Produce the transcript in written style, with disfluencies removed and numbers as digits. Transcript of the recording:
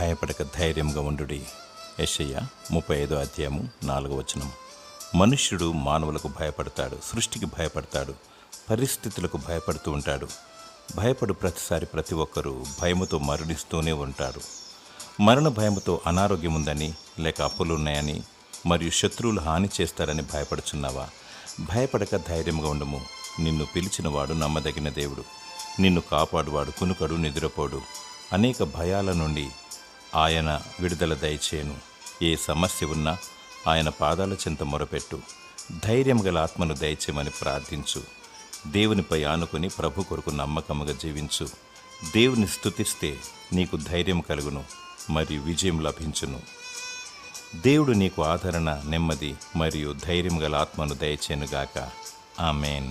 భయపడక ధైర్యంగా ఉండుడి. యెషయా 35:4. మనుష్యుడు మానవులకు భయపడతాడు, సృష్టికి భయపడతాడు, పరిస్థితులకు భయపడుతూ ఉంటాడు. భయపడు ప్రతిసారి ప్రతి ఒక్కరూ భయముతో మరణిస్తూనే ఉంటారు. మరణ భయముతో అనారోగ్యం ఉందని, లేక అప్పులున్నాయని, మరియు శత్రువులు హాని చేస్తారని భయపడుచున్నావా? భయపడక ధైర్యంగా ఉండము. నిన్ను పిలిచినవాడు నమ్మదగిన దేవుడు. నిన్ను కాపాడువాడు కునుకడు, నిద్రపోడు. అనేక భయాల నుండి ఆయన విడుదల దయచేయను. ఏ సమస్య ఉన్నా ఆయన పాదాల చెంత మొరపెట్టు. ధైర్యం గల ఆత్మను దయచేయమని ప్రార్థించు. దేవునిపై ఆనుకుని ప్రభు కొరకు నమ్మకముగా జీవించు. దేవుని స్తుతిస్తే నీకు ధైర్యం కలుగును మరియు విజయం లభించును. దేవుడు నీకు ఆదరణ, నెమ్మది మరియు ధైర్యం గల ఆత్మను దయచేయునుగాక. ఆమేన్.